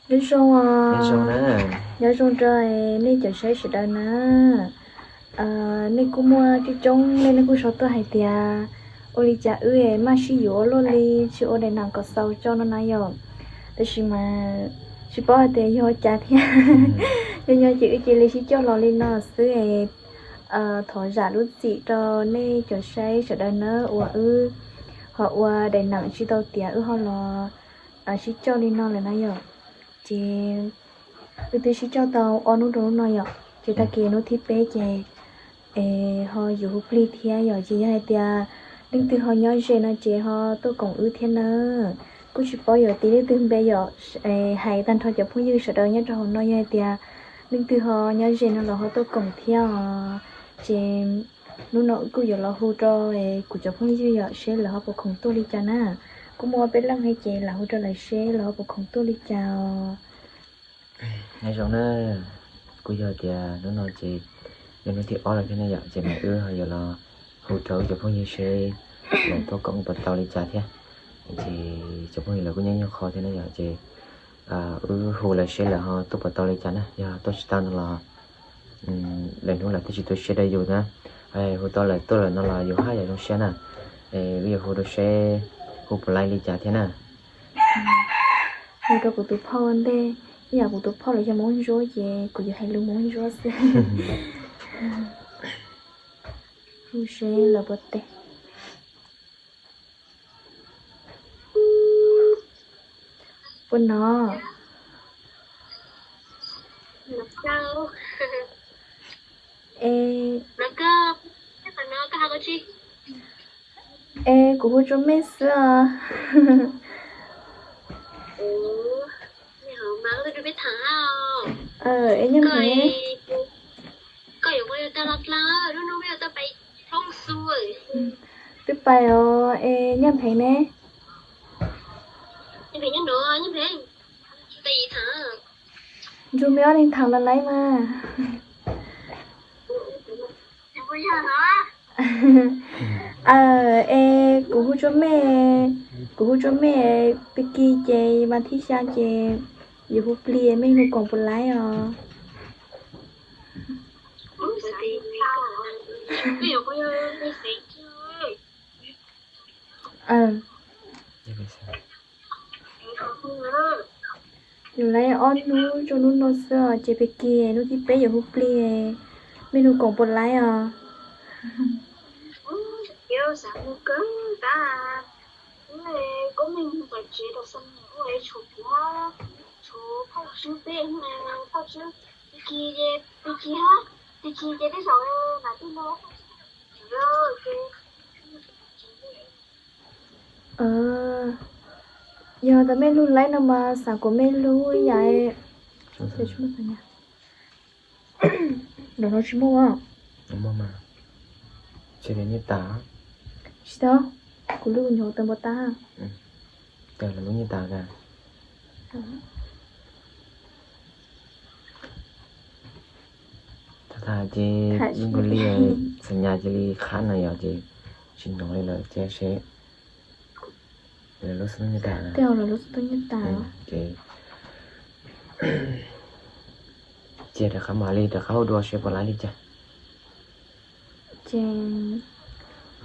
你说啊，你说呢？要从这你就谁是的呢？你估摸这种你估说多还点，我哩家嘛是有咯哩，是我的那个烧焦了那样，但是嘛，是包的要家庭，要chỉ là chỉ cho lo li nó xứ thọ giả lúc gì cho nên cho say sợ đây nữa họ đầy nặng chỉ đầu tiền họ lo chỉ cho li nó là nó rồi chỉ từ chỉ cho tàu onu đồ nó rồi chỉ ta kia nó thiết bé chè họ dù pli thia rồi chỉ hai tia nhưng từ họ nhớ gì nó chỉ họ tôi còn thiên nữa cũng chỉ bao giờ tí từ bé giờ hay tan thôi cho phụ nữ sợ đâu nhớ cho họ nói hai tia nhưng từ họ nhớ gì nó là họ tôi còn theo chỉ lúc nào cũng giờ là hỗ trợ của cho phụ nữ giờ sẽ là họ bộ không tôi đi cho na cũng mua bé lăng hay chè là hỗ trợ lại sẽ là họ bộ không tôi đi chào nói chung là bây giờ thì nó nói chị nên nó thì ó là cái này chị mẹ hay giờ là hỗ trợ cho phong như xe là tôi cũng bắt đầu đi trả thế chị cho phong như là cũng nhanh khó thế này giờ chị hỗ là xe là họ tôi bắt đầu đi trả nè giờ tôi sẽ tăng là lần nữa là tôi sẽ đây rồi nè hỗ trợ là tôi là nó làอยู่2 giờ trong xe nè bây giờ hỗ trợ xe hỗ lại đi trả thế nè hỗ trợ của tụi phong đây giờ của tụi phong là cho muốn rối về của giờ hay luôn muốn rối xe hỗ xe là bật tê bên nó Đâu? Nó cơ nó có cái gì? của hỗ trợ mấy xưa Má tôi biết thẳng không? em nhầm thế Có hiểu bây giờ ta lọt lỡ, nó bây giờ ta phải thông xuôi biết bài em nhầm thế nè Nhưng phải nhắn nữa, như thế Tại vì thẳng dù méo lên thẳng là lấy mà Em bây giờ nó của hỗ trợ mẹ Becky chè mà thi xa chè dù hút lia mấy người còn phụ lái Bây giờ bây giờ tôi sẽ chơi dù lấy on nu cho nu nó sơ chè Becky nu thì bé dù hút lia mấy người còn phụ lái Yêu sáng một cứng ta có mình phải chế được sân người chủ hóa chủ phong sư tên phong sư đi kia ha đi kia đấy rồi là tôi nó rồi giờ ta mấy luôn lấy nó mà sáng của mấy luôn vậy để chúng ta nha đồ nó chỉ mua mà chỉ đến như ta sao của luôn nhiều tầm bát ta giờ là như ta cả ta chỉ những lia sinh nhà chỉ khá này giờ chỉ xin nói là che sẽ là lúc sinh như ta theo là lúc sinh như ta chỉ để khám ali để khâu đua sẽ bỏ lại đi chứ chèn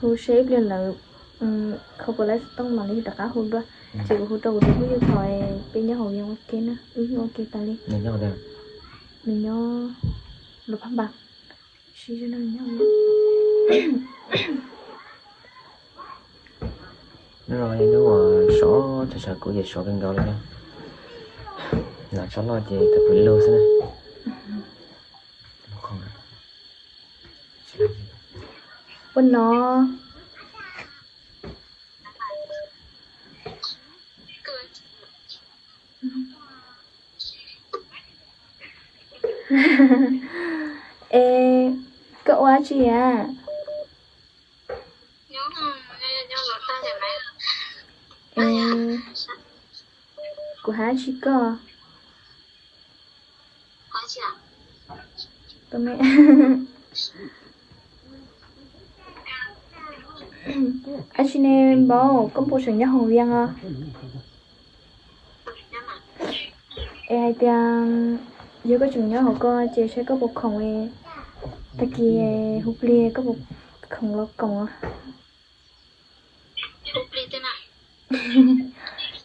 hô xếp lên là không có lẽต้องมาเลยแต่ก็ฮู้ด้วยสิฮู้ตัวก็ฮู้อยู่ถอยเป็นยาโหยังโอเคนะโอเคตาเลย mình nhau đây mình nhau lụcพันบาทสิจะนั่นnhau nó rồi nếu mà số thật sự của gì số bên đó lên là số lo gì tập phải lưu thế này không à bên nó cậu á chị à của hả chị cơ tụi mẹ anh chị nên bảo công bộ sinh nhật hồng viên à ai tiếng giờ có chúng nhớ họ có chế sẽ có bộ khổng ấy ta kia hụp lia có bộ khổng lồ cổng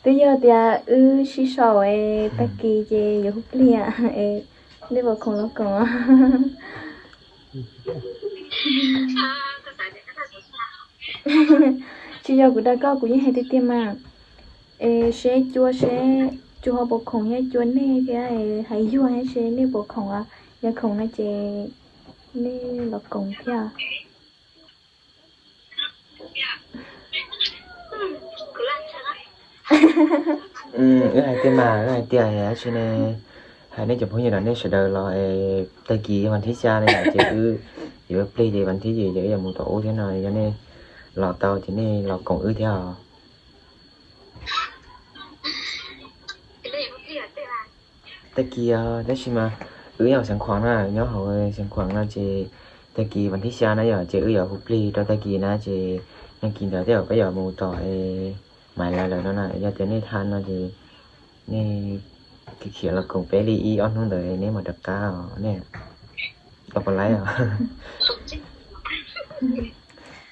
bây giờ thì xí sò ấy ta kia chế giờ hụp lia ấy đi bộ khổng lồ cổng chỉ giờ của ta có cũng như hai tiêm mà sẽ chua họ bộ khổng hay chua nè cái hay chua hay sẽ nè bộ khổng à giờ khổng nó chế nè là cổng theo hai tiêm mà hai tiêm hay cho nên hai nên chụp phong như là nên sẽ đợi là tay kỳวันที่3này là chứ giờ play thìวันที่gì giờ giờ một tổ thế này cho nên lò tàu thì nên lò cổng theo tay kỳ đấy chứ mà vào sáng khoáng là nhớ hỏi sáng khoáng là chỉ tay kỳวันที่3này giờ chỉ vào hụp play cho tay kỳ na chỉ nên kỳ đó theo bây giờ một tổ mày là nó này giờ tới nên than nó thì nên cái kiểu là cổng bé đi on không đời nếu mà đặt cao nè có còn lấy à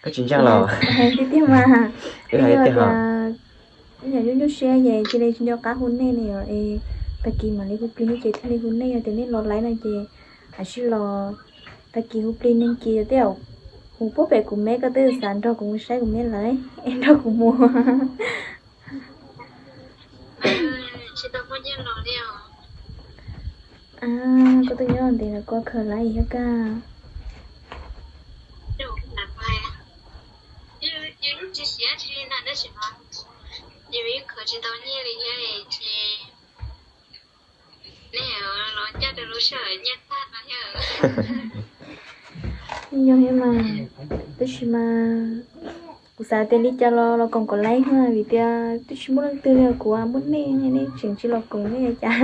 cái chuyện chắc là hay tiếp mà bây giờ nhà chúng share về cho nên cho cá hun này này ta kỳ mà lấy hụp play chơi thì lấy hun này thì nên lo lấy này chị hay chứ lo ta kỳ hụp play nên kia theo hụp bố bè của mẹ có tới sản đâu cũng sai của mẹ lấy em đâu cũng mua có tôi nhớ thì là có khờ lại gì cả nhưng em mà tôi chỉ mà cuộc sống tên đi cho lo còn có lấy ha vì tôi chỉ muốn từ là của muốn nè nên chuyện chỉ lo cùng nè cha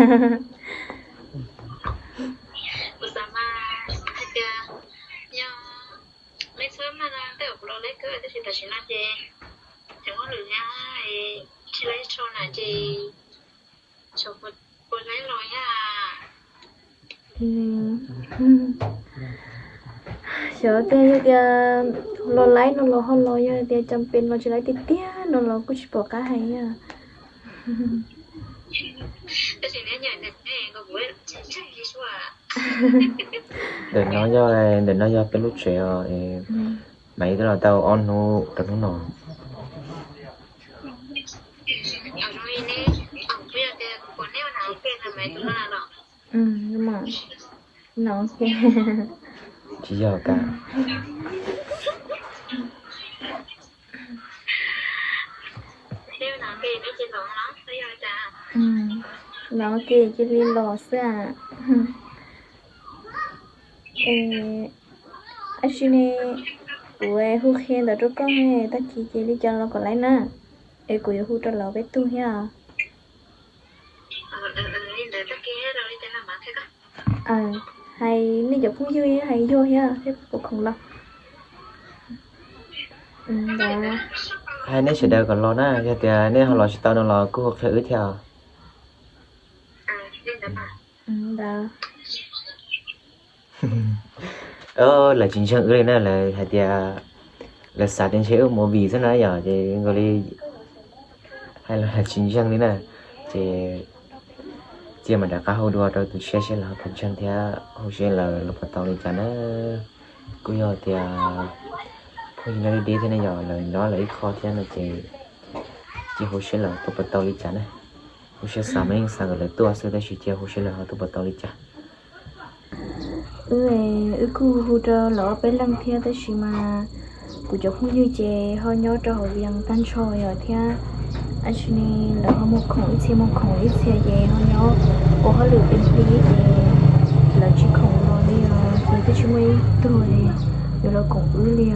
cuộc sống mà thì nhưng mấy sớm mà tôi ở lo lấy cơ tôi chỉ là gì chẳng có được nha chỉ lấy cho là gì cho một lấy rồi nha sợ tê kia lo lấy nó lo không lo nha tê chăm pin mà chỉ lấy tê nó lo cứ bỏ cá hay à tôi chỉ nhớ nhận được này có buổi chắc gì xua để nó cho cái lúc trẻ mấy cái là tao on nó tao nó nọ ở đây nè ở bây giờ có nêu nào kia là mấy cái là đó nhưng mà nó kia chỉ giờ cả nêu nào kia nó chỉ lỏng lắm bây giờ cha nó kia chỉ đi lò xa anh xin nè ủa hú khen là cho con hè ta chỉ đi cho nó còn lại nè của hú cho nó bé tu ha để ta kia rồi đi làm thế cả hay nên giờ cũng vui hay vô ha thế cũng không lo đó hai nên sẽ đợi còn lo na cho thì nên họ lo sẽ tao nó lo cứ học theo theo đó là chính xác ơi nè là hay thì là sát đến chế một vì thế này giờ thì gọi đi hay là chính xác thế này thì chỉ mà đã cá hậu đua rồi tụi sẽ là phần chân thì hậu sẽ là lúc bắt đầu lên chán á cứ giờ thì thôi nó đi thế này giờ là nó lấy kho thì nó chỉ hậu sẽ là tụi bắt đầu lên chán á hậu sẽ sáng mấy sáng rồi tua sẽได้chỉ hậu sẽ là tụi bắt đầu lên chán cứ hù cho lỡ bé lăng theo tới xí mà cụ cho không như chè họ nhớ cho họ viên tan trôi rồi theo anh xin là họ một khổng ít xe về họ nhớ của họ lựa bên phía là chỉ khổng rồi thì tôi chỉ mới tôi rồi là cũng liền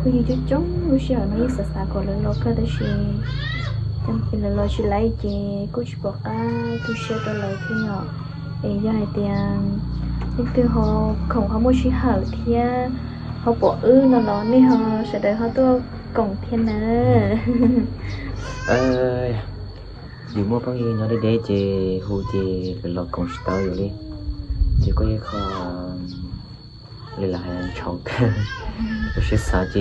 cứ như chút chống lúc giờ nó sợ sợ còn là lo cái đó xí chẳng phải là lo chỉ lấy chè cứ chỉ bỏ tôi sẽ cho lời khi nhỏ do hai tiền từ họ không có một sự hở thì họ bỏ nó nên họ sẽ đợi họ tôi cổng thiên nữa อยู่มั่วพังยืนได้เจฮูเจหลอกของสตาอยู่เลยเจก็ยังขอเลยละให้ชอบก็是啥เจ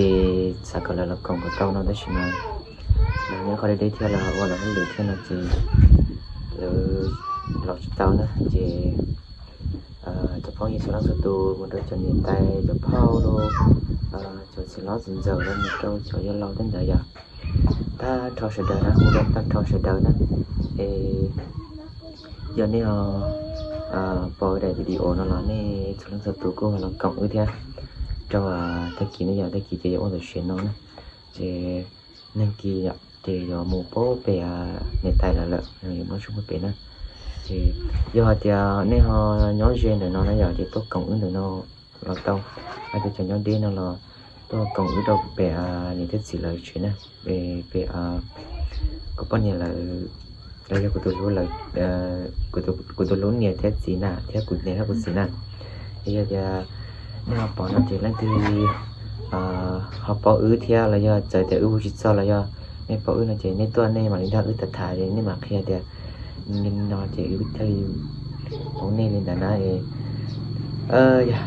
啥个了ของก็ต้องนั่นได้ใช่ไหมแล้วเนี่ยเขาได้เที่ยวแล้วว่าเราเหลือเที่ยวนะเจหลอกสตานะเจจะพอยี่สิบล้านสตูมันจะเนี่ยตายจะเผาโลจะสิล้อสินเจอแล้วมันจะยันเราตั้งแต่ยังถ้าทอเสด็จนะคุณต้องทอเสด็จนะgiờ này播đại video nó là này cho nên tụi cô là cộng ư thế cho thời kỳ này giờ thời kỳ chơi ôn được xuyên nó nè thì nên kỳ thì giờ một bố về này tay là lợ người mới chung với nè thì giờ thì này họ nhóm duyên để nó giờ thì tôi cộng ư để nó là tao ai thì cho nhóm đi nó là tôi cộng ư đâu về những cái gì lời chuyện nè về có bao nhiêu làแล้วกูตัวรู้เลยกูตัวรู้เนี่ยแท้สีหน้าแท้กูเนี่ยแท้กูสีหน้าเฮียจะเนี่ยปอนนั่นที่เขาปอเที่ยแล้วย่อใจแต่จิตซ้อแล้วย่อเนี่ยปอนั่นเจเนี่ยตัวเนี่ยมาลินดาตัดถ่ายเลยนี่มาเฮียเดียนินนอนเจไทยของเนี่ยลินดานะอย่า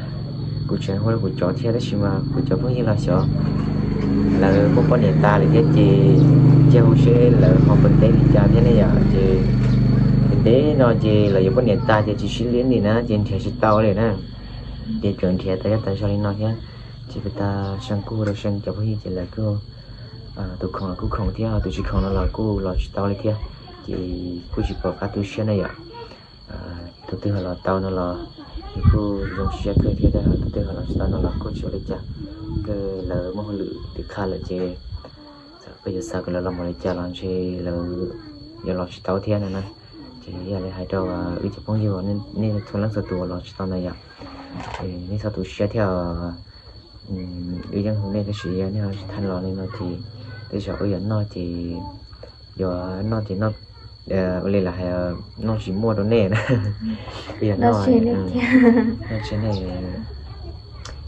กูเชิญว่ากูจอเที่ยได้ใช่ไหมกูจอเพิ่งยินละเชียวแล้วพวกปอนเนี่ยตาเลยเจchâu sẽ là họ bên đây thì cha thế này à thì thế nó chỉ là có niệm ta chỉ xử lý gì nữa trên thế sẽ tao này nè để chuẩn thế ta cho nên nó thế chỉ phải ta sang cô rồi sang cho cái chỉ là cô tụi không thế tụi chỉ không là cô là tao này thế thì cô chỉ có cái tụi xe này à tụi tôi là tao nó là cô dùng xe cơ thế đó tụi tôi là tao nó là cô cho lấy cha cái là một lự thì khá là chế bây giờ sao cái là làm một cái làm gì là giờ lọt tàu thiên này nè chỉ giờ này hai trâu ở chỗ phong nhiêu nên thôn lăng sờ tù lọt tàu này ạ thì nên sao tù xe theo ý dân hôm nay cái sự này thành lò này nó thì cái chỗ ở nó thì giờ nó thì nó lên là nó chỉ mua đồ nè bây giờ nó trên này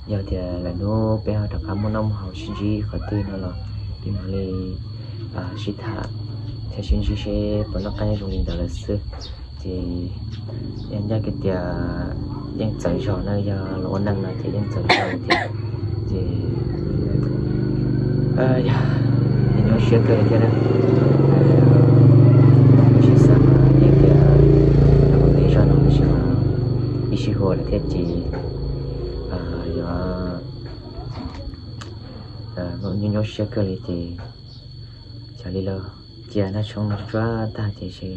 giờ thì là nó bây giờ đặc một năm học sinh gì khỏi tư nó là đi mà đi sĩ thả theo chuyên sĩ sẽ bọn nó cái trong linh đạo là sư thì em ra cái tia em chạy cho nó giờ lỗ năng là thì em chạy cho thì em nhớ chuyện cái này chỉ sao em cái nó có lý do nó sẽ bị sĩ hồ là thế chỉ nhưng nhớ chuyện cái này thì cho đi lo giờ nó trong nó ra ta thì sẽ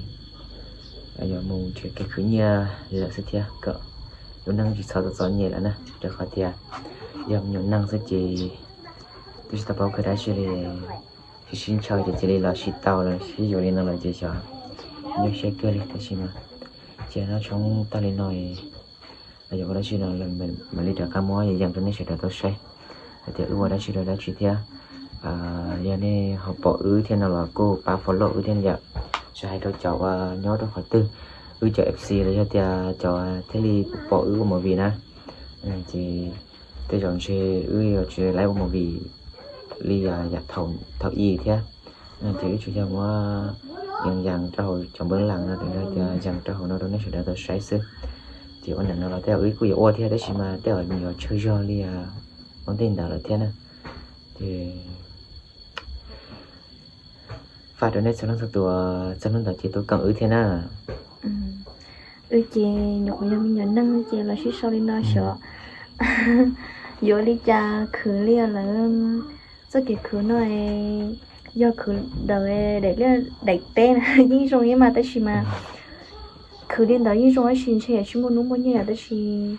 giờ mù chuyện cái khứ nhà là sẽ theo cỡ nó năng chỉ sao đó nhẹ là nè được khỏi theo giờ nhiều năng sẽ chỉ tôi sẽ bảo cái đó sẽ thì xin chào thì chỉ là chỉ tao là chỉ dùng nó là chỉ cho nhớ chuyện cái này thì mà giờ nó trong ta lên nói giờ có đó chỉ là mình lấy được cái món gì dành cho nó sẽ được tốt say thì ưu đó chỉ là chỉ theo giờ này họ bỏ thế nào là cô ba follow thế này sẽ hay cho cháu nhớ đó khỏi tư cho FC là cho thế li bỏ một vì nè thì tôi chọn chơi chỉ lấy một vì li giặt thầu y thế thì chủ cho mua dần cho hồi trong bên làng nó thì dần cho hồi nó sẽ được sai sự thì anh này nó là theo ý của ô thế đấy mà theo nhiều chơi cho li món tiền đó là thế nè thì phát đến đây cho nó chỉ tôi cần thế nào chị nhục nhà mình nhận năng chị là suy sau đi nó sợ giờ đi cha khử lia là rất cái khử này do khử đầu để lia đẩy tên nhưng rồi mà tới chỉ mà khử liên đó nhưng rồi xin xe chúng muốn muốn như là tới chỉ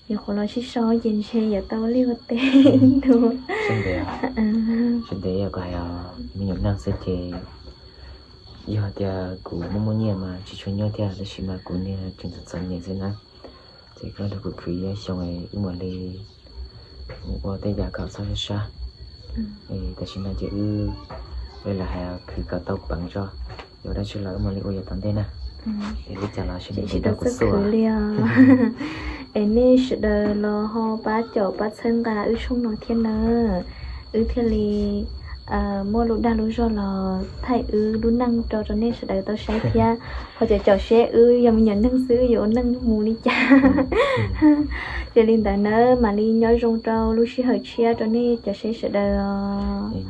giờ còn là suy sau nhìn xe giờ tao lia tên thôi xin để gọi mình nhận năng sẽ chỉ giờ thì cụ mua nhiều mà chỉ cho nhau thì là chỉ mà cụ này trên thực sản nhiều thế nào thì cái đó cụ khởi xong rồi mà đi qua tới nhà cậu sao xa thì ta chỉ là chỉ đây là hai khởi cậu tàu bằng cho rồi đó chỉ là mà đi qua giờ tận đây nè thì bây giờ là chỉ được cụ sửa em này sẽ đợi lo ho bát chậu bát chân cả ư trong nó thiên nè ư thiên li mua lũ đa lũ do là thay đu năng cho nên sẽ đợi tao sai kia họ sẽ cho xe giờ mình nhận nâng xứ giờ nâng mù đi cha cho nên tại nó mà đi nhói rong trâu lúc xí hơi chia cho nên cho xe sẽ đợi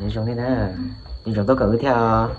Nhớ giống thế nè. Nhưng chúng tôi cần theo